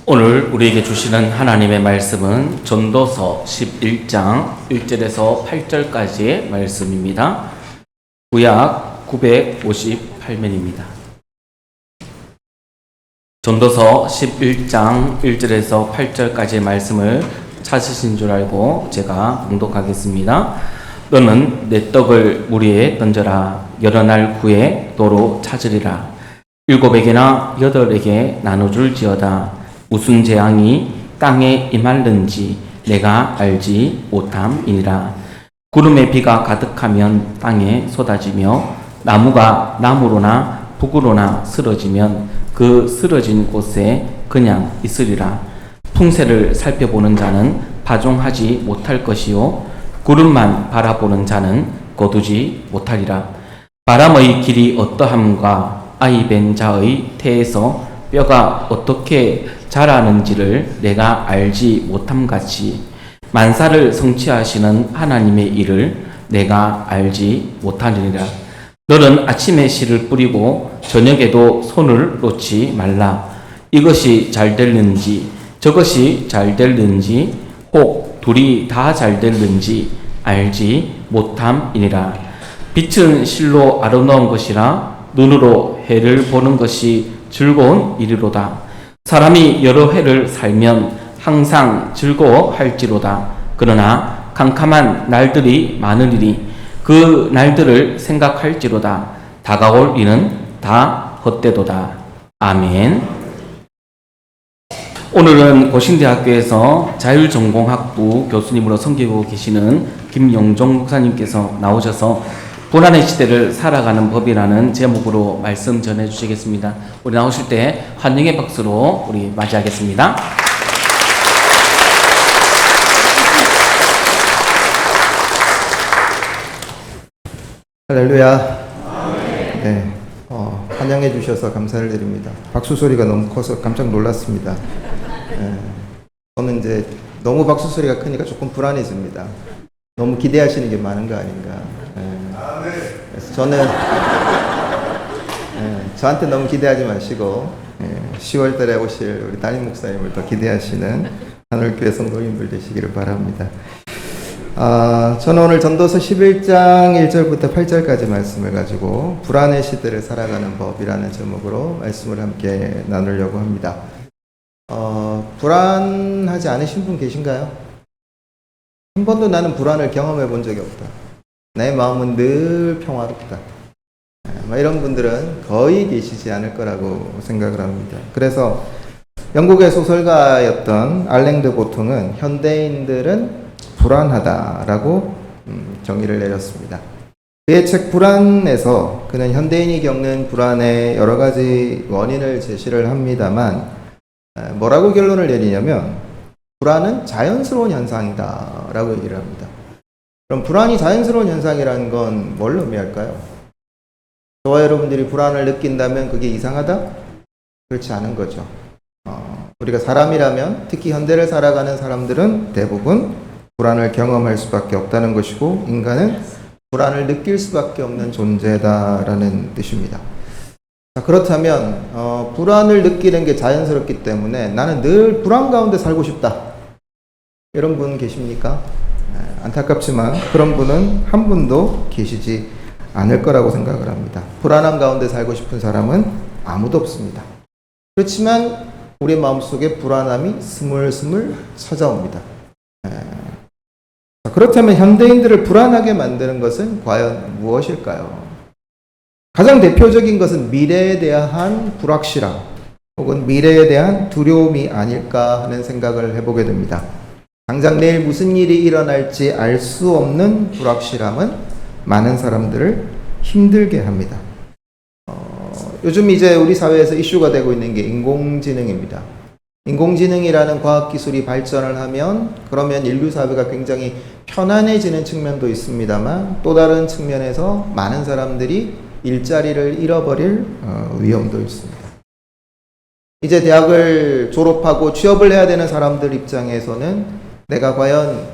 오늘 우리에게 주시는 하나님의 말씀은 전도서 11장 1절에서 8절까지의 말씀입니다. 구약 958면입니다. 전도서 11장 1절에서 8절까지의 말씀을 찾으신 줄 알고 제가 봉독하겠습니다. 너는 내 떡을 물 위에 던져라. 여러 날 후에 너로 찾으리라. 7에게나 8에게 나눠줄지어다. 무슨 재앙이 땅에 임할는지 내가 알지 못함이니라. 구름에 비가 가득하면 땅에 쏟아지며 나무가 나무로나 북으로나 쓰러지면 그 쓰러진 곳에 그냥 있으리라. 풍세를 살펴보는 자는 파종하지 못할 것이요 구름만 바라보는 자는 거두지 못하리라. 바람의 길이 어떠함과 아이 벤 자의 태에서 뼈가 어떻게 자라는지를 내가 알지 못함같이 만사를 성취하시는 하나님의 일을 내가 알지 못하리라. 너는 아침에 씨를 뿌리고 저녁에도 손을 놓지 말라. 이것이 잘 될는지 저것이 잘 될는지 혹 둘이 다 잘 될는지 알지 못함이니라. 빛은 실로 아름다운 것이라 눈으로 해를 보는 것이 즐거운 일이로다. 사람이 여러 해를 살면 항상 즐거워할지로다. 그러나 캄캄한 날들이 많으리니 그 날들을 생각할지로다. 다가올 일은 다 헛되도다. 아멘. 오늘은 고신대학교에서 자율전공학부 교수님으로 섬기고 계시는 김영종 목사님께서 나오셔서 고난의 시대를 살아가는 법이라는 제목으로 말씀 전해 주시겠습니다. 우리 나오실 때 환영의 박수로 우리 맞이하겠습니다. 할렐루야. 네, 환영해 주셔서 감사를 드립니다. 박수 소리가 너무 커서 깜짝 놀랐습니다. 저는 이제 너무 박수 소리가 크니까 조금 불안해집니다. 너무 기대하시는 게 많은 거 아닌가. 그래서 저는 저한테 너무 기대하지 마시고 10월 달에 오실 우리 담임 목사님을 더 기대하시는 하늘교회 성도님들 되시기를 바랍니다. 저는 오늘 전도서 11장 1절부터 8절까지 말씀을 가지고 불안의 시대를 살아가는 법이라는 제목으로 말씀을 함께 나누려고 합니다. 불안하지 않으신 분 계신가요? 한 번도 나는 불안을 경험해 본 적이 없다. 내 마음은 늘 평화롭다. 이런 분들은 거의 계시지 않을 거라고 생각을 합니다. 그래서 영국의 소설가였던 알랭 드 보통은 현대인들은 불안하다라고 정의를 내렸습니다. 그의 책 불안에서 그는 현대인이 겪는 불안의 여러 가지 원인을 제시를 합니다만 뭐라고 결론을 내리냐면 불안은 자연스러운 현상이다 라고 얘기를 합니다. 그럼 불안이 자연스러운 현상이라는 건 뭘 의미할까요? 저와 여러분들이 불안을 느낀다면 그게 이상하다? 그렇지 않은 거죠. 우리가 사람이라면 특히 현대를 살아가는 사람들은 대부분 불안을 경험할 수밖에 없다는 것이고 인간은 불안을 느낄 수밖에 없는 존재다라는 뜻입니다. 그렇다면 불안을 느끼는 게 자연스럽기 때문에 나는 늘 불안 가운데 살고 싶다. 이런 분 계십니까? 안타깝지만 그런 분은 한 분도 계시지 않을 거라고 생각을 합니다. 불안한 가운데 살고 싶은 사람은 아무도 없습니다. 그렇지만 우리 마음속에 불안함이 스물스물 찾아옵니다. 그렇다면 현대인들을 불안하게 만드는 것은 과연 무엇일까요? 가장 대표적인 것은 미래에 대한 불확실함 혹은 미래에 대한 두려움이 아닐까 하는 생각을 해보게 됩니다. 당장 내일 무슨 일이 일어날지 알 수 없는 불확실함은 많은 사람들을 힘들게 합니다. 요즘 이제 우리 사회에서 이슈가 되고 있는 게 인공지능입니다. 인공지능이라는 과학기술이 발전을 하면 그러면 인류 사회가 굉장히 편안해지는 측면도 있습니다만 또 다른 측면에서 많은 사람들이 일자리를 잃어버릴 위험도 있습니다. 이제 대학을 졸업하고 취업을 해야 되는 사람들 입장에서는 내가 과연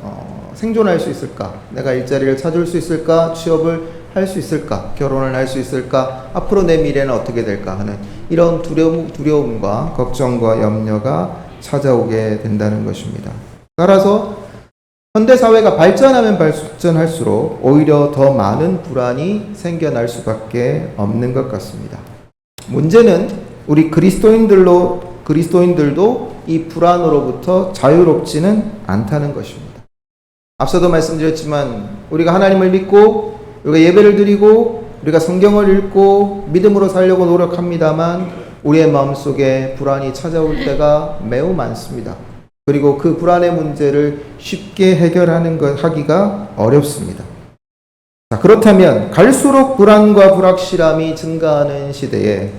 생존할 수 있을까? 내가 일자리를 찾을 수 있을까? 취업을 할 수 있을까? 결혼을 할 수 있을까? 앞으로 내 미래는 어떻게 될까? 하는 이런 두려움과 걱정과 염려가 찾아오게 된다는 것입니다. 따라서 현대사회가 발전하면 발전할수록 오히려 더 많은 불안이 생겨날 수밖에 없는 것 같습니다. 문제는 우리 그리스도인들도 이 불안으로부터 자유롭지는 않다는 것입니다. 앞서도 말씀드렸지만 우리가 하나님을 믿고 우리가 예배를 드리고 우리가 성경을 읽고 믿음으로 살려고 노력합니다만 우리의 마음속에 불안이 찾아올 때가 매우 많습니다. 그리고 그 불안의 문제를 쉽게 하기가 어렵습니다. 자, 그렇다면 갈수록 불안과 불확실함이 증가하는 시대에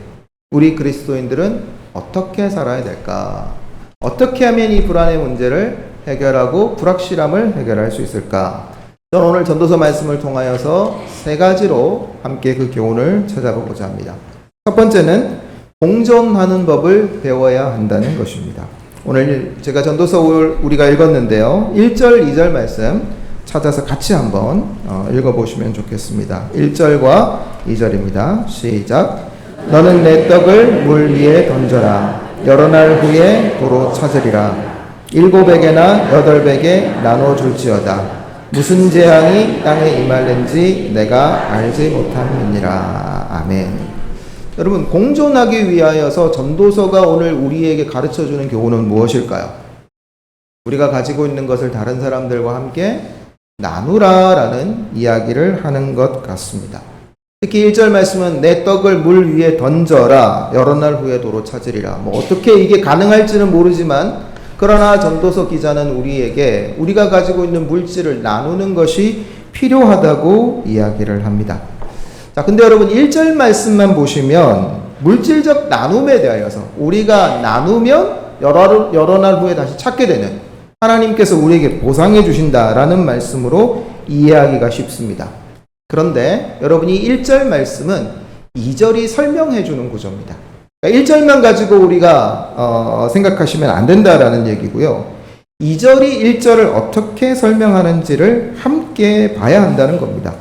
우리 그리스도인들은 어떻게 살아야 될까? 어떻게 하면 이 불안의 문제를 해결하고 불확실함을 해결할 수 있을까? 저는 오늘 전도서 말씀을 통하여서 세 가지로 함께 그 교훈을 찾아보고자 합니다. 첫 번째는 공존하는 법을 배워야 한다는 것입니다. 오늘 제가 전도서 우리가 읽었는데요. 1절, 2절 말씀 찾아서 같이 한번 읽어보시면 좋겠습니다. 1절과 2절입니다. 시작. 너는 내 떡을 물 위에 던져라. 여러 날 후에 도로 찾으리라. 7배에나 8배에 나눠줄지어다. 무슨 재앙이 땅에 임할는지 내가 알지 못함이니라. 아멘. 여러분, 공존하기 위하여서 전도서가 오늘 우리에게 가르쳐주는 교훈은 무엇일까요? 우리가 가지고 있는 것을 다른 사람들과 함께 나누라라는 이야기를 하는 것 같습니다. 특히 1절 말씀은 내 떡을 물 위에 던져라. 여러 날 후에 도로 찾으리라. 어떻게 이게 가능할지는 모르지만 그러나 전도서 기자는 우리에게 우리가 가지고 있는 물질을 나누는 것이 필요하다고 이야기를 합니다. 자, 근데 여러분 1절 말씀만 보시면 물질적 나눔에 대하여서 우리가 나누면 여러 날 후에 다시 찾게 되는 하나님께서 우리에게 보상해 주신다라는 말씀으로 이해하기가 쉽습니다. 그런데 여러분이 1절 말씀은 2절이 설명해 주는 구조입니다. 1절만 가지고 우리가 생각하시면 안 된다라는 얘기고요. 2절이 1절을 어떻게 설명하는지를 함께 봐야 한다는 겁니다.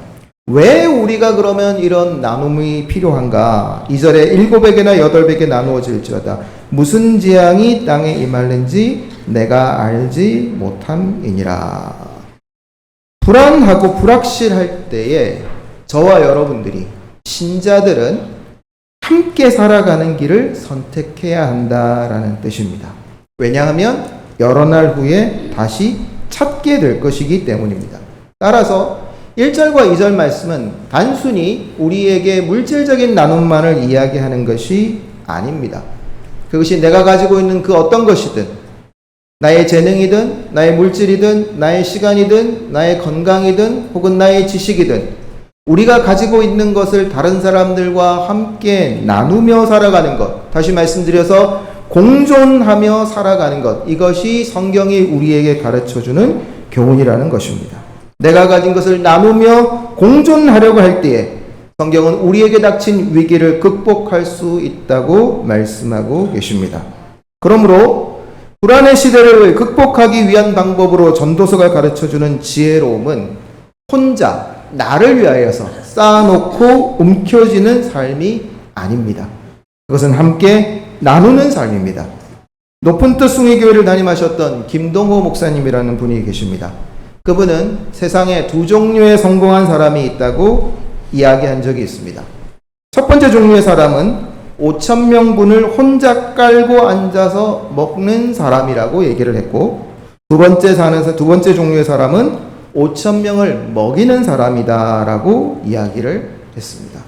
왜 우리가 그러면 이런 나눔이 필요한가? 2절에 7배에나 8배에 나누어질지어다. 무슨 재앙이 땅에 임할는지 내가 알지 못함이니라. 불안하고 불확실할 때에 저와 여러분들이 신자들은 함께 살아가는 길을 선택해야 한다라는 뜻입니다. 왜냐하면 여러 날 후에 다시 찾게 될 것이기 때문입니다. 따라서 1절과 2절 말씀은 단순히 우리에게 물질적인 나눔만을 이야기하는 것이 아닙니다. 그것이 내가 가지고 있는 그 어떤 것이든 나의 재능이든 나의 물질이든 나의 시간이든 나의 건강이든 혹은 나의 지식이든 우리가 가지고 있는 것을 다른 사람들과 함께 나누며 살아가는 것, 다시 말씀드려서 공존하며 살아가는 것, 이것이 성경이 우리에게 가르쳐주는 교훈이라는 것입니다. 내가 가진 것을 나누며 공존하려고 할 때에 성경은 우리에게 닥친 위기를 극복할 수 있다고 말씀하고 계십니다. 그러므로 불안의 시대를 극복하기 위한 방법으로 전도서가 가르쳐주는 지혜로움은 혼자 나를 위하여서 쌓아놓고 움켜쥐는 삶이 아닙니다. 그것은 함께 나누는 삶입니다. 높은 뜻 숭의교회를 담임하셨던 김동호 목사님이라는 분이 계십니다. 그분은 세상에 두 종류의 성공한 사람이 있다고 이야기한 적이 있습니다. 첫 번째 종류의 사람은 5,000명분을 혼자 깔고 앉아서 먹는 사람이라고 얘기를 했고, 두 번째 종류의 사람은 5,000명을 먹이는 사람이다라고 이야기를 했습니다.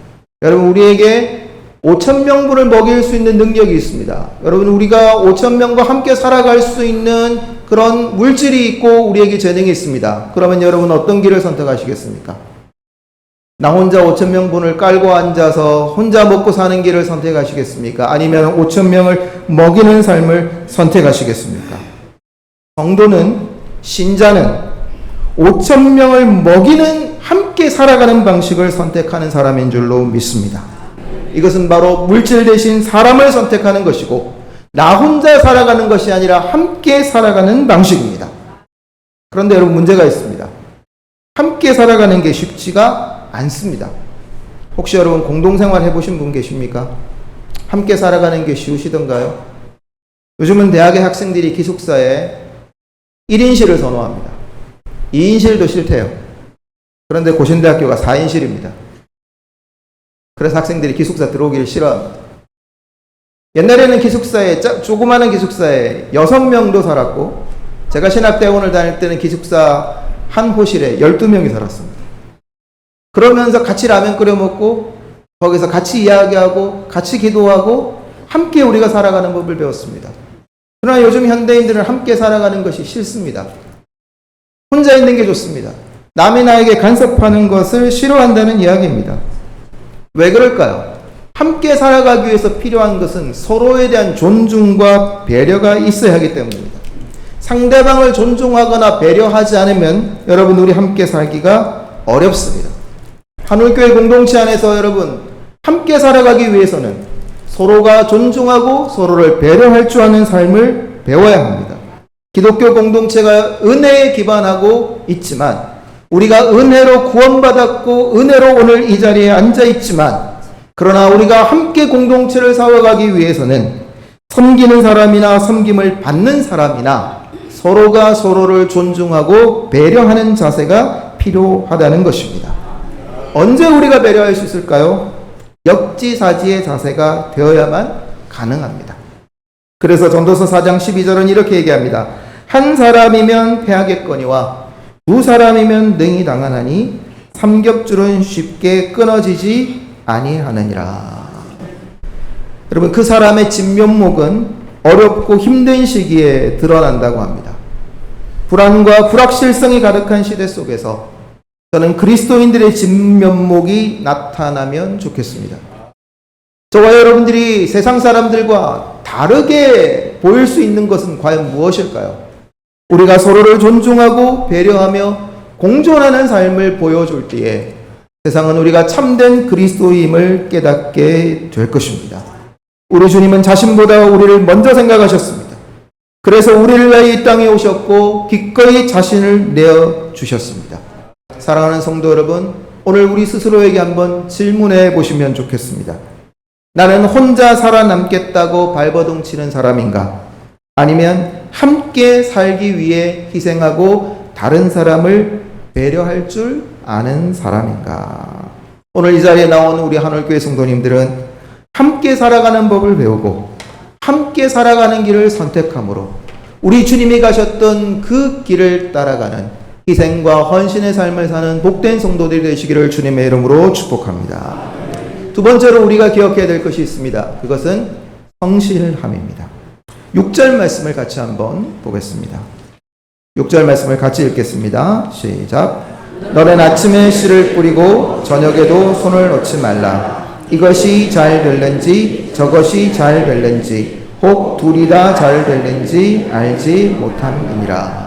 여러분, 우리에게 5,000명분을 먹일 수 있는 능력이 있습니다. 여러분, 우리가 5,000명과 함께 살아갈 수 있는 그런 물질이 있고 우리에게 재능이 있습니다. 그러면 여러분 어떤 길을 선택하시겠습니까? 나 혼자 5,000명분을 깔고 앉아서 혼자 먹고 사는 길을 선택하시겠습니까? 아니면 5,000명을 먹이는 삶을 선택하시겠습니까? 성도는, 신자는 5,000명을 먹이는 함께 살아가는 방식을 선택하는 사람인 줄로 믿습니다. 이것은 바로 물질 대신 사람을 선택하는 것이고 나 혼자 살아가는 것이 아니라 함께 살아가는 방식입니다. 그런데 여러분, 문제가 있습니다. 함께 살아가는 게 쉽지가 않습니다. 혹시 여러분 공동생활 해보신 분 계십니까? 함께 살아가는 게 쉬우시던가요? 요즘은 대학의 학생들이 기숙사에 1인실을 선호합니다. 2인실도 싫대요. 그런데 고신대학교가 4인실입니다. 그래서 학생들이 기숙사 들어오기를 싫어합니다. 옛날에는 기숙사에, 조그마한 기숙사에 6명도 살았고, 제가 신학대학원을 다닐 때는 기숙사 한 호실에 12명이 살았습니다. 그러면서 같이 라면 끓여 먹고, 거기서 같이 이야기하고, 같이 기도하고, 함께 우리가 살아가는 법을 배웠습니다. 그러나 요즘 현대인들은 함께 살아가는 것이 싫습니다. 혼자 있는 게 좋습니다. 남이 나에게 간섭하는 것을 싫어한다는 이야기입니다. 왜 그럴까요? 함께 살아가기 위해서 필요한 것은 서로에 대한 존중과 배려가 있어야 하기 때문입니다. 상대방을 존중하거나 배려하지 않으면 여러분 우리 함께 살기가 어렵습니다. 한울교회 공동체 안에서 여러분 함께 살아가기 위해서는 서로가 존중하고 서로를 배려할 줄 아는 삶을 배워야 합니다. 기독교 공동체가 은혜에 기반하고 있지만 우리가 은혜로 구원받았고 은혜로 오늘 이 자리에 앉아 있지만 그러나 우리가 함께 공동체를 세워가기 위해서는 섬기는 사람이나 섬김을 받는 사람이나 서로가 서로를 존중하고 배려하는 자세가 필요하다는 것입니다. 언제 우리가 배려할 수 있을까요? 역지사지의 자세가 되어야만 가능합니다. 그래서 전도서 4장 12절은 이렇게 얘기합니다. 한 사람이면 패하겠거니와 두 사람이면 능히 당하나니 삼겹줄은 쉽게 끊어지지 아니하느니라. 여러분 그 사람의 진면목은 어렵고 힘든 시기에 드러난다고 합니다. 불안과 불확실성이 가득한 시대 속에서 저는 그리스도인들의 진면목이 나타나면 좋겠습니다. 저와 여러분들이 세상 사람들과 다르게 보일 수 있는 것은 과연 무엇일까요? 우리가 서로를 존중하고 배려하며 공존하는 삶을 보여줄 때에 세상은 우리가 참된 그리스도임을 깨닫게 될 것입니다. 우리 주님은 자신보다 우리를 먼저 생각하셨습니다. 그래서 우리를 위하여 이 땅에 오셨고 기꺼이 자신을 내어주셨습니다. 사랑하는 성도 여러분, 오늘 우리 스스로에게 한번 질문해 보시면 좋겠습니다. 나는 혼자 살아남겠다고 발버둥 치는 사람인가? 아니면 함께 살기 위해 희생하고 다른 사람을 배려할 줄 아는 사람인가? 오늘 이 자리에 나온 우리 한올교회 성도님들은 함께 살아가는 법을 배우고 함께 살아가는 길을 선택함으로 우리 주님이 가셨던 그 길을 따라가는 희생과 헌신의 삶을 사는 복된 성도들이 되시기를 주님의 이름으로 축복합니다. 두 번째로 우리가 기억해야 될 것이 있습니다. 그것은 성실함입니다. 6절 말씀을 같이 한번 보겠습니다. 6절 말씀을 같이 읽겠습니다. 시작. 너는 아침에 씨를 뿌리고 저녁에도 손을 놓지 말라. 이것이 잘 될는지 저것이 잘 될는지 혹 둘이 다 잘 될는지 알지 못함이니라.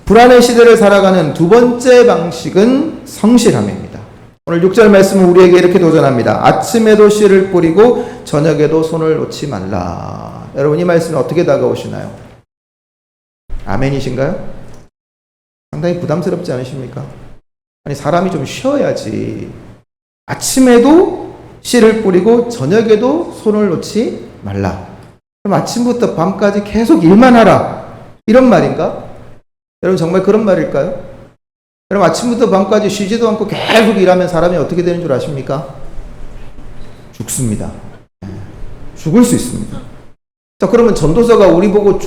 불안의 시대를 살아가는 두 번째 방식은 성실함입니다. 오늘 6절 말씀은 우리에게 이렇게 도전합니다. 아침에도 씨를 뿌리고 저녁에도 손을 놓지 말라. 여러분 이 말씀이 어떻게 다가오시나요? 아멘이신가요? 상당히 부담스럽지 않으십니까? 아니 사람이 좀 쉬어야지. 아침에도 씨를 뿌리고 저녁에도 손을 놓지 말라. 그럼 아침부터 밤까지 계속 일만 하라. 이런 말인가? 여러분 정말 그런 말일까요? 여러분 아침부터 밤까지 쉬지도 않고 계속 일하면 사람이 어떻게 되는 줄 아십니까? 죽습니다. 죽을 수 있습니다. 자 그러면 전도서가 우리 보고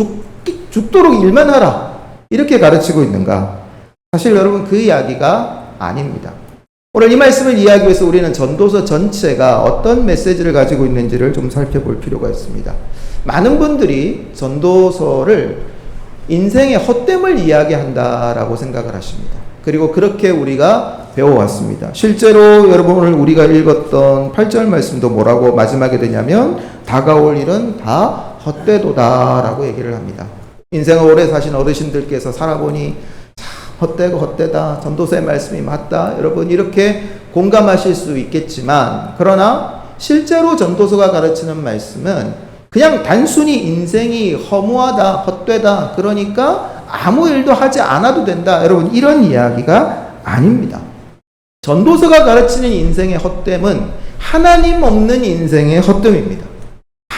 죽도록 일만 하라 이렇게 가르치고 있는가? 사실 여러분 그 이야기가 아닙니다. 오늘 이 말씀을 이해하기 위해서 우리는 전도서 전체가 어떤 메시지를 가지고 있는지를 좀 살펴볼 필요가 있습니다. 많은 분들이 전도서를 인생의 헛됨을 이야기한다라고 생각을 하십니다. 그리고 그렇게 우리가 배워왔습니다. 실제로 여러분 오늘 우리가 읽었던 8절 말씀도 뭐라고 마지막에 되냐면 다가올 일은 다 헛되도다 라고 얘기를 합니다. 인생을 오래 사신 어르신들께서 살아보니 참 헛되고 헛되다. 전도서의 말씀이 맞다. 여러분 이렇게 공감하실 수 있겠지만 그러나 실제로 전도서가 가르치는 말씀은 그냥 단순히 인생이 허무하다, 헛되다, 그러니까 아무 일도 하지 않아도 된다. 여러분, 이런 이야기가 아닙니다. 전도서가 가르치는 인생의 헛됨은 하나님 없는 인생의 헛됨입니다.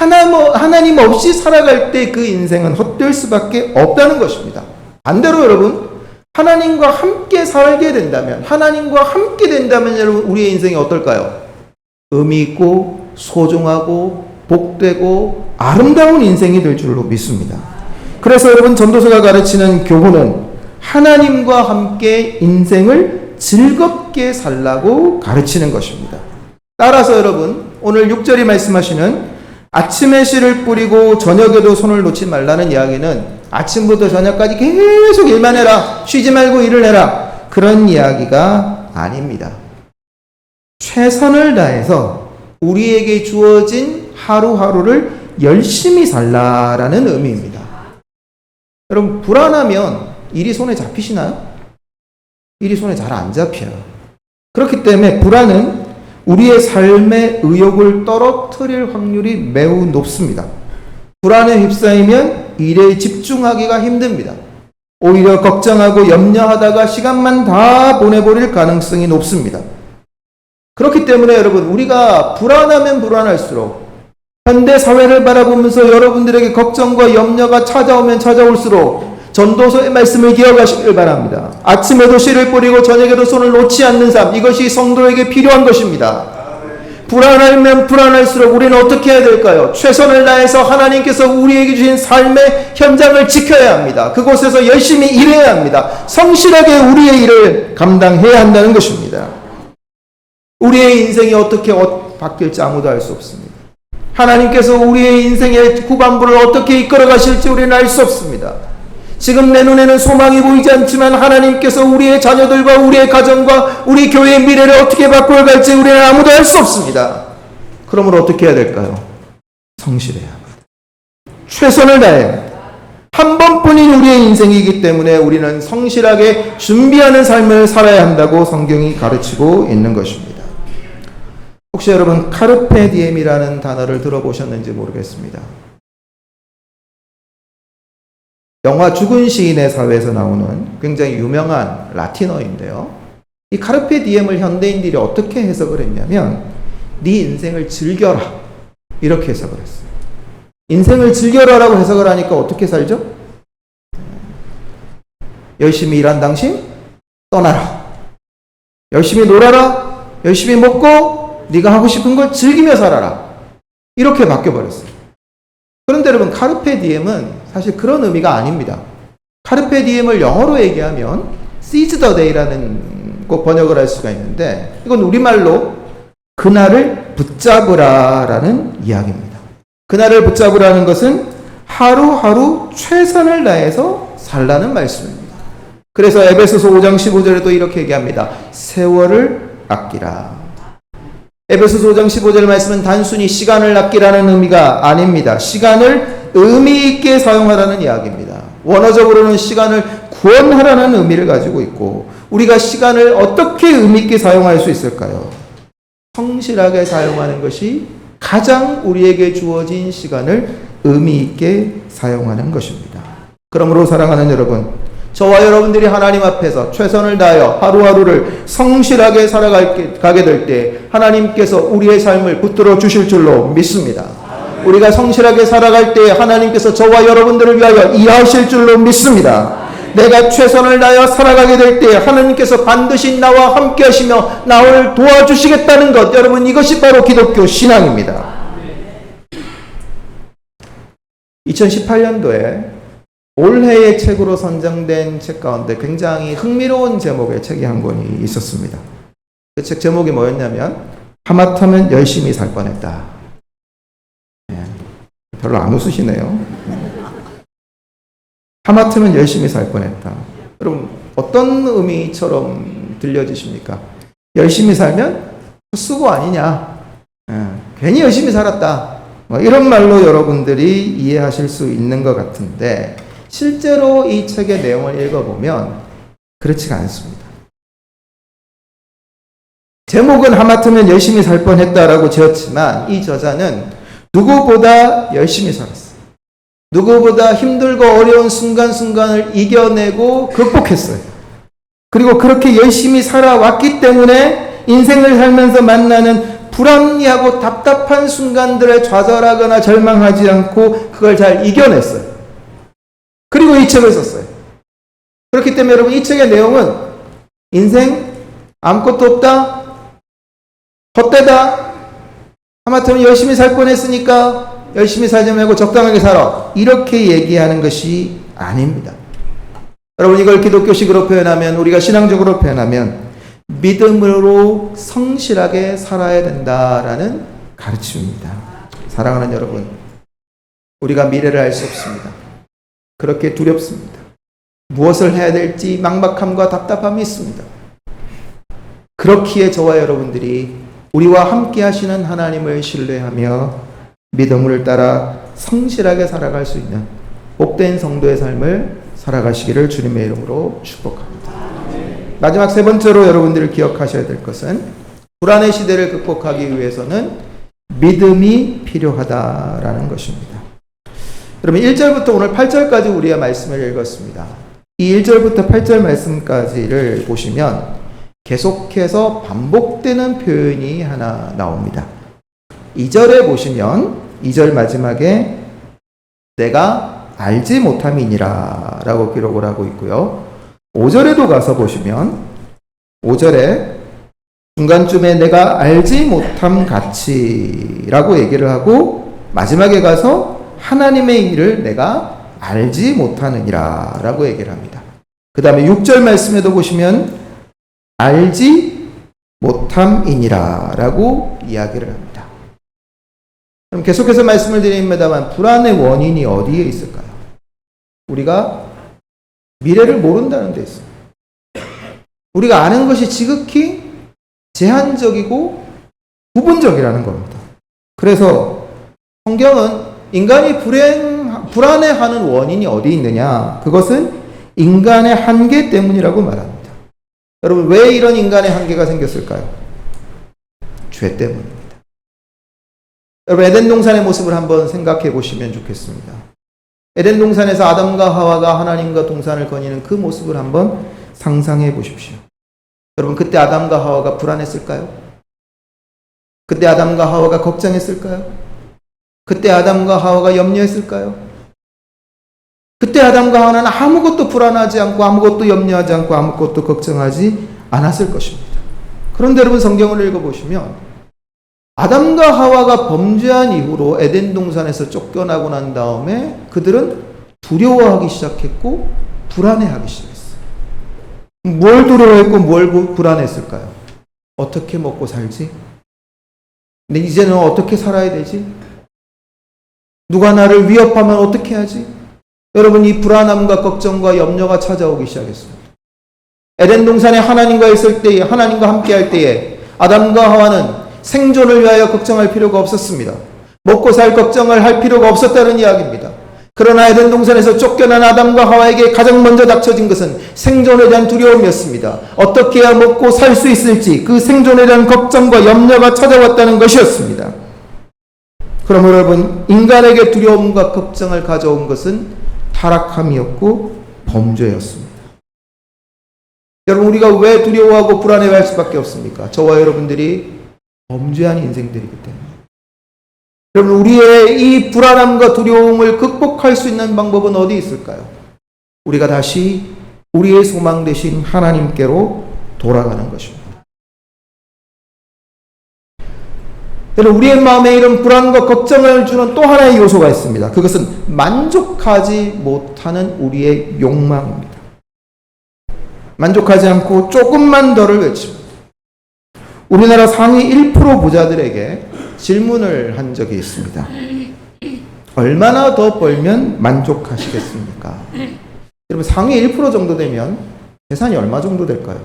하나님 없이 살아갈 때 그 인생은 헛될 수밖에 없다는 것입니다. 반대로 여러분, 하나님과 함께 살게 된다면, 하나님과 함께 된다면 여러분, 우리의 인생이 어떨까요? 의미 있고 소중하고 복되고 아름다운 인생이 될 줄로 믿습니다. 그래서 여러분, 전도서가 가르치는 교훈은 하나님과 함께 인생을 즐겁게 살라고 가르치는 것입니다. 따라서 여러분, 오늘 6절이 말씀하시는 아침에 씨를 뿌리고 저녁에도 손을 놓지 말라는 이야기는 아침부터 저녁까지 계속 일만 해라, 쉬지 말고 일을 해라, 그런 이야기가 아닙니다. 최선을 다해서 우리에게 주어진 하루하루를 열심히 살라라는 의미입니다. 여러분, 불안하면 일이 손에 잡히시나요? 일이 손에 잘 안 잡혀요. 그렇기 때문에 불안은 우리의 삶의 의욕을 떨어뜨릴 확률이 매우 높습니다. 불안에 휩싸이면 일에 집중하기가 힘듭니다. 오히려 걱정하고 염려하다가 시간만 다 보내버릴 가능성이 높습니다. 그렇기 때문에 여러분, 우리가 불안하면 불안할수록 현대 사회를 바라보면서 여러분들에게 걱정과 염려가 찾아오면 찾아올수록 전도서의 말씀을 기억하시길 바랍니다. 아침에도 씨를 뿌리고 저녁에도 손을 놓지 않는 삶, 이것이 성도에게 필요한 것입니다. 불안하면 불안할수록 우리는 어떻게 해야 될까요? 최선을 다해서 하나님께서 우리에게 주신 삶의 현장을 지켜야 합니다. 그곳에서 열심히 일해야 합니다. 성실하게 우리의 일을 감당해야 한다는 것입니다. 우리의 인생이 어떻게 바뀔지 아무도 알 수 없습니다. 하나님께서 우리의 인생의 후반부를 어떻게 이끌어 가실지 우리는 알 수 없습니다. 지금 내 눈에는 소망이 보이지 않지만 하나님께서 우리의 자녀들과 우리의 가정과 우리 교회의 미래를 어떻게 바꿔갈지 우리는 아무도 알 수 없습니다. 그러므로 어떻게 해야 될까요? 성실해야 합니다. 최선을 다해 한 번뿐인 우리의 인생이기 때문에 우리는 성실하게 준비하는 삶을 살아야 한다고 성경이 가르치고 있는 것입니다. 혹시 여러분 카르페 디엠이라는 단어를 들어보셨는지 모르겠습니다. 영화 죽은 시인의 사회에서 나오는 굉장히 유명한 라틴어인데요. 이 카르페 디엠을 현대인들이 어떻게 해석을 했냐면 네 인생을 즐겨라, 이렇게 해석을 했어요. 인생을 즐겨라라고 해석을 하니까 어떻게 살죠? 열심히 일한 당신 떠나라, 열심히 놀아라, 열심히 먹고 네가 하고 싶은 걸 즐기며 살아라, 이렇게 바뀌어버렸어요. 그런데 여러분, 카르페 디엠은 사실 그런 의미가 아닙니다. 카르페 디엠을 영어로 얘기하면 seize the day라는 거 번역을 할 수가 있는데, 이건 우리말로 그날을 붙잡으라라는 이야기입니다. 그날을 붙잡으라는 것은 하루하루 최선을 다해서 살라는 말씀입니다. 그래서 에베소서 5장 15절에도 이렇게 얘기합니다. 세월을 아끼라. 에베소서 5장 15절 말씀은 단순히 시간을 아끼라는 의미가 아닙니다. 시간을 의미 있게 사용하라는 이야기입니다. 원어적으로는 시간을 구원하라는 의미를 가지고 있고, 우리가 시간을 어떻게 의미 있게 사용할 수 있을까요? 성실하게 사용하는 것이 가장 우리에게 주어진 시간을 의미 있게 사용하는 것입니다. 그러므로 사랑하는 여러분, 저와 여러분들이 하나님 앞에서 최선을 다하여 하루하루를 성실하게 살아가게 될 때 하나님께서 우리의 삶을 붙들어 주실 줄로 믿습니다. 우리가 성실하게 살아갈 때 하나님께서 저와 여러분들을 위하여 일하실 줄로 믿습니다. 내가 최선을 다하여 살아가게 될 때 하나님께서 반드시 나와 함께 하시며 나를 도와주시겠다는 것, 여러분, 이것이 바로 기독교 신앙입니다. 2018년도에 올해의 책으로 선정된 책 가운데 굉장히 흥미로운 제목의 책이 한 권이 있었습니다. 그 책 제목이 뭐였냐면 하마터면 열심히 살 뻔했다. 별로 안 웃으시네요. 하마터면 열심히 살 뻔했다. 여러분, 어떤 의미처럼 들려지십니까? 열심히 살면 헛수고 아니냐, 괜히 열심히 살았다, 이런 말로 여러분들이 이해하실 수 있는 것 같은데, 실제로 이 책의 내용을 읽어보면 그렇지가 않습니다. 제목은 하마터면 열심히 살 뻔했다라고 지었지만 이 저자는 누구보다 열심히 살았어요. 누구보다 힘들고 어려운 순간순간을 이겨내고 극복했어요. 그리고 그렇게 열심히 살아왔기 때문에 인생을 살면서 만나는 불합리하고 답답한 순간들에 좌절하거나 절망하지 않고 그걸 잘 이겨냈어요. 그리고 이 책을 썼어요. 그렇기 때문에 여러분, 이 책의 내용은 인생 아무것도 없다, 헛되다, 하마터면 열심히 살 뻔했으니까 열심히 살지 말고 적당하게 살아, 이렇게 얘기하는 것이 아닙니다. 여러분, 이걸 기독교식으로 표현하면, 우리가 신앙적으로 표현하면 믿음으로 성실하게 살아야 된다라는 가르침입니다. 사랑하는 여러분, 우리가 미래를 알 수 없습니다. 그렇게 두렵습니다. 무엇을 해야 될지 막막함과 답답함이 있습니다. 그렇기에 저와 여러분들이 우리와 함께 하시는 하나님을 신뢰하며 믿음을 따라 성실하게 살아갈 수 있는 복된 성도의 삶을 살아가시기를 주님의 이름으로 축복합니다. 마지막 세 번째로 여러분들이 기억하셔야 될 것은, 불안의 시대를 극복하기 위해서는 믿음이 필요하다라는 것입니다. 여러분, 1절부터 오늘 8절까지 우리가 말씀을 읽었습니다. 이 1절부터 8절 말씀까지를 보시면 계속해서 반복되는 표현이 하나 나옵니다. 2절에 보시면 2절 마지막에 내가 알지 못함이니라 라고 기록을 하고 있고요. 5절에도 가서 보시면 5절에 중간쯤에 내가 알지 못함 같이 라고 얘기를 하고, 마지막에 가서 하나님의 일을 내가 알지 못하느니라 라고 얘기를 합니다. 그 다음에 6절 말씀에도 보시면 알지 못함이니라 라고 이야기를 합니다. 그럼 계속해서 말씀을 드립니다만, 불안의 원인이 어디에 있을까요? 우리가 미래를 모른다는 데 있습니다. 우리가 아는 것이 지극히 제한적이고 부분적이라는 겁니다. 그래서 성경은 인간이 불안해하는 원인이 어디 있느냐? 그것은 인간의 한계 때문이라고 말합니다. 여러분, 왜 이런 인간의 한계가 생겼을까요? 죄 때문입니다. 여러분, 에덴 동산의 모습을 한번 생각해 보시면 좋겠습니다. 에덴 동산에서 아담과 하와가 하나님과 동산을 거니는 그 모습을 한번 상상해 보십시오. 여러분, 그때 아담과 하와가 불안했을까요? 그때 아담과 하와가 걱정했을까요? 그때 아담과 하와가 염려했을까요? 그때 아담과 하와는 아무것도 불안하지 않고 아무것도 염려하지 않고 아무것도 걱정하지 않았을 것입니다. 그런데 여러분, 성경을 읽어보시면 아담과 하와가 범죄한 이후로 에덴 동산에서 쫓겨나고 난 다음에 그들은 두려워하기 시작했고 불안해하기 시작했어요. 뭘 두려워했고 뭘 불안했을까요? 어떻게 먹고 살지? 근데 이제는 어떻게 살아야 되지? 누가 나를 위협하면 어떻게 하지? 여러분, 이 불안함과 걱정과 염려가 찾아오기 시작했습니다. 에덴 동산에 하나님과 있을 때에, 하나님과 함께 할 때에 아담과 하와는 생존을 위하여 걱정할 필요가 없었습니다. 먹고 살 걱정을 할 필요가 없었다는 이야기입니다. 그러나 에덴 동산에서 쫓겨난 아담과 하와에게 가장 먼저 닥쳐진 것은 생존에 대한 두려움이었습니다. 어떻게 해야 먹고 살 수 있을지, 그 생존에 대한 걱정과 염려가 찾아왔다는 것이었습니다. 그럼 여러분, 인간에게 두려움과 걱정을 가져온 것은 타락함이었고 범죄였습니다. 여러분, 우리가 왜 두려워하고 불안해할 수밖에 없습니까? 저와 여러분들이 범죄한 인생들이기 때문에. 여러분, 우리의 이 불안함과 두려움을 극복할 수 있는 방법은 어디 있을까요? 우리가 다시 우리의 소망 되신 하나님께로 돌아가는 것입니다. 여러분, 우리의 마음에 이런 불안과 걱정을 주는 또 하나의 요소가 있습니다. 그것은 만족하지 못하는 우리의 욕망입니다. 만족하지 않고 조금만 더를 외칩니다. 우리나라 상위 1% 부자들에게 질문을 한 적이 있습니다. 얼마나 더 벌면 만족하시겠습니까? 여러분, 상위 1% 정도 되면 재산이 얼마 정도 될까요?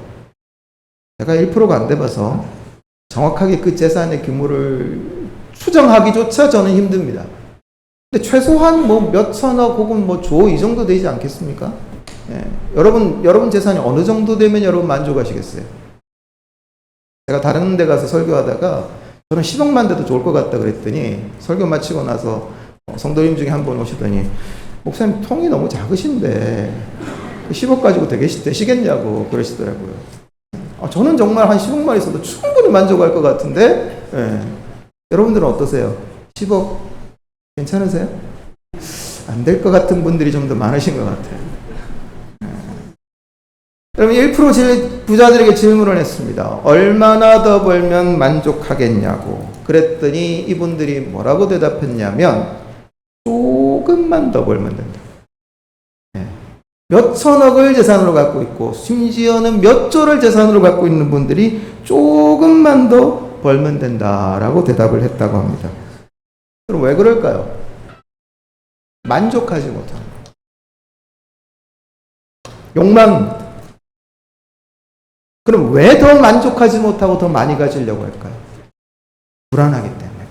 제가 1%가 안 돼봐서 정확하게 그 재산의 규모를 추정하기조차 저는 힘듭니다. 근데 최소한 뭐 몇천억 혹은 뭐 조 이 정도 되지 않겠습니까? 예. 여러분 재산이 어느 정도 되면 여러분 만족하시겠어요? 제가 다른 데 가서 설교하다가 저는 10억만 돼도 좋을 것 같다 그랬더니, 설교 마치고 나서 성도님 중에 한 분 오시더니, 목사님 통이 너무 작으신데 10억 가지고 되시겠냐고 그러시더라고요. 저는 정말 한 10억만 있어도 충분히 만족할 것 같은데 예. 여러분들은 어떠세요? 10억 괜찮으세요? 안 될 것 같은 분들이 좀 더 많으신 것 같아요. 여러분 1% 부자들에게 질문을 했습니다. 얼마나 더 벌면 만족하겠냐고. 그랬더니 이분들이 뭐라고 대답했냐면 조금만 더 벌면 된다. 몇 천억을 재산으로 갖고 있고 심지어는 몇 조를 재산으로 갖고 있는 분들이 조금만 더 벌면 된다라고 대답을 했다고 합니다. 그럼 왜 그럴까요? 만족하지 못합니다. 욕망입니다. 그럼 왜 더 만족하지 못하고 더 많이 가지려고 할까요? 불안하기 때문에.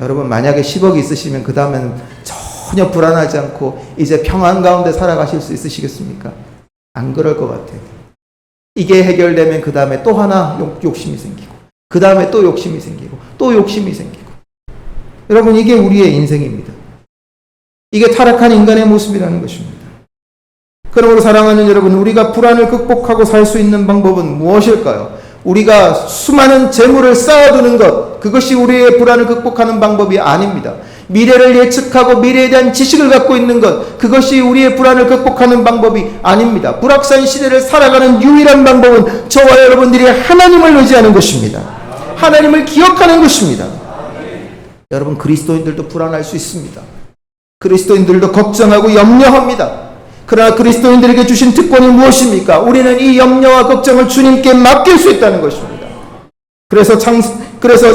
여러분 만약에 10억이 있으시면 그 다음에는 전혀 불안하지 않고 이제 평안 가운데 살아가실 수 있으시겠습니까? 안 그럴 것 같아요. 이게 해결되면 그 다음에 또 하나 욕심이 생기고 그 다음에 또 욕심이 생기고 또 욕심이 생기고. 여러분 이게 우리의 인생입니다. 이게 타락한 인간의 모습이라는 것입니다. 그러므로 사랑하는 여러분, 우리가 불안을 극복하고 살 수 있는 방법은 무엇일까요? 우리가 수많은 재물을 쌓아두는 것, 그것이 우리의 불안을 극복하는 방법이 아닙니다. 미래를 예측하고 미래에 대한 지식을 갖고 있는 것, 그것이 우리의 불안을 극복하는 방법이 아닙니다. 불확실한 시대를 살아가는 유일한 방법은 저와 여러분들이 하나님을 의지하는 것입니다. 하나님을 기억하는 것입니다. 여러분 그리스도인들도 불안할 수 있습니다. 그리스도인들도 걱정하고 염려합니다. 그러나 그리스도인들에게 주신 특권이 무엇입니까? 우리는 이 염려와 걱정을 주님께 맡길 수 있다는 것입니다. 그래서 전도서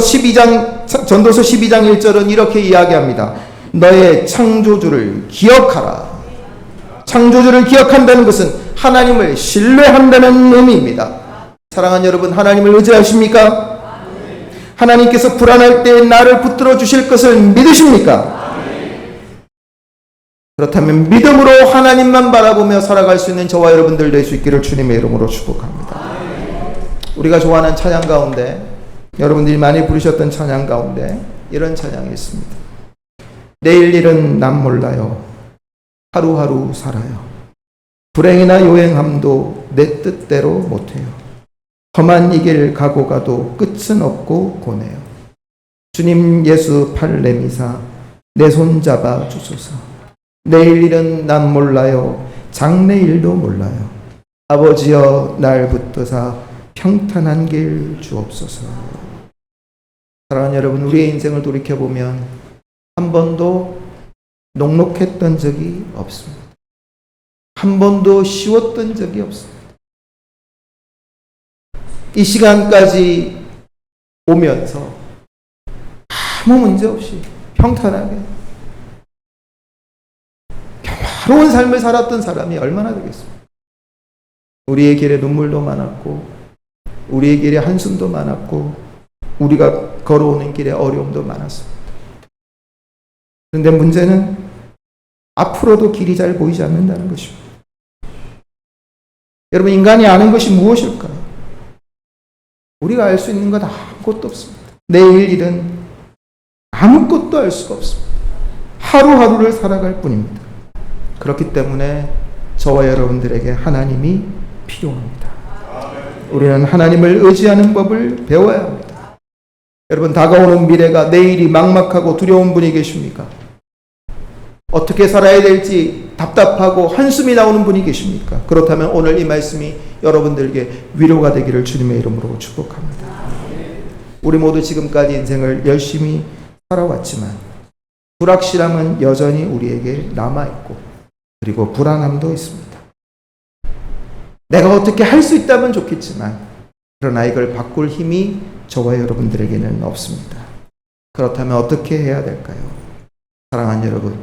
12장 1절은 이렇게 이야기합니다. 너의 창조주를 기억하라. 창조주를 기억한다는 것은 하나님을 신뢰한다는 의미입니다. 사랑하는 여러분, 하나님을 의지하십니까? 하나님께서 불안할 때 나를 붙들어 주실 것을 믿으십니까? 그렇다면 믿음으로 하나님만 바라보며 살아갈 수 있는 저와 여러분들 될 수 있기를 주님의 이름으로 축복합니다. 우리가 좋아하는 찬양 가운데, 여러분들이 많이 부르셨던 찬양 가운데 이런 찬양이 있습니다. 내일 일은 난 몰라요. 하루하루 살아요. 불행이나 요행함도 내 뜻대로 못해요. 험한 이 길 가고 가도 끝은 없고 고네요. 주님 예수 팔 내미사 내 손 잡아 주소서. 내일 일은 난 몰라요. 장래일도 몰라요. 아버지여 날 붙드사 평탄한 길 주옵소서. 사랑하는 여러분, 우리의 인생을 돌이켜보면 한 번도 녹록했던 적이 없습니다. 한 번도 쉬웠던 적이 없습니다. 이 시간까지 오면서 아무 문제 없이 평탄하게 평화로운 삶을 살았던 사람이 얼마나 되겠습니까? 우리의 길에 눈물도 많았고 우리의 길에 한숨도 많았고 우리가 걸어오는 길에 어려움도 많았습니다. 그런데 문제는 앞으로도 길이 잘 보이지 않는다는 것입니다. 여러분, 인간이 아는 것이 무엇일까요? 우리가 알 수 있는 것 아무것도 없습니다. 내일 일은 아무것도 알 수가 없습니다. 하루하루를 살아갈 뿐입니다. 그렇기 때문에 저와 여러분들에게 하나님이 필요합니다. 우리는 하나님을 의지하는 법을 배워야 합니다. 여러분, 다가오는 미래가 내일이 막막하고 두려운 분이 계십니까? 어떻게 살아야 될지 답답하고 한숨이 나오는 분이 계십니까? 그렇다면 오늘 이 말씀이 여러분들에게 위로가 되기를 주님의 이름으로 축복합니다. 우리 모두 지금까지 인생을 열심히 살아왔지만 불확실함은 여전히 우리에게 남아있고 그리고 불안함도 있습니다. 내가 어떻게 할 수 있다면 좋겠지만 그러나 이걸 바꿀 힘이 저와 여러분들에게는 없습니다. 그렇다면 어떻게 해야 될까요? 사랑하는 여러분,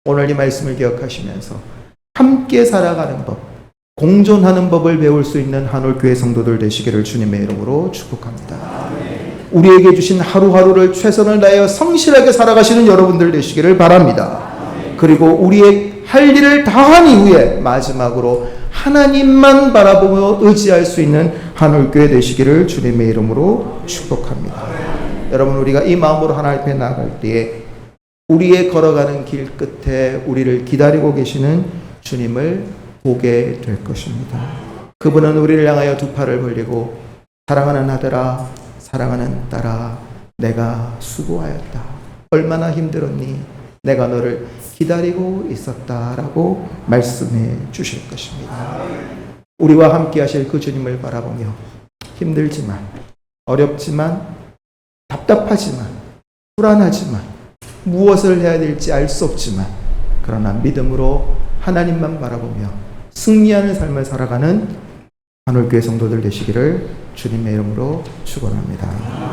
오늘 이 말씀을 기억하시면서 함께 살아가는 법, 공존하는 법을 배울 수 있는 한올교회 성도들 되시기를 주님의 이름으로 축복합니다. 우리에게 주신 하루하루를 최선을 다하여 성실하게 살아가시는 여러분들 되시기를 바랍니다. 그리고 우리의 할 일을 다한 이후에 마지막으로 하나님만 바라보며 의지할 수 있는 한올교회 되시기를 주님의 이름으로 축복합니다. 여러분, 우리가 이 마음으로 하나님 앞에 나아갈 때에 우리의 걸어가는 길 끝에 우리를 기다리고 계시는 주님을 보게 될 것입니다. 그분은 우리를 향하여 두 팔을 벌리고 사랑하는 아들아, 사랑하는 딸아, 내가 수고하였다. 얼마나 힘들었니? 내가 너를 기다리고 있었다라고 말씀해 주실 것입니다. 우리와 함께 하실 그 주님을 바라보며 힘들지만, 어렵지만, 답답하지만, 불안하지만, 무엇을 해야 될지 알 수 없지만, 그러나 믿음으로 하나님만 바라보며 승리하는 삶을 살아가는 한올교회 성도들 되시기를 주님의 이름으로 축원합니다.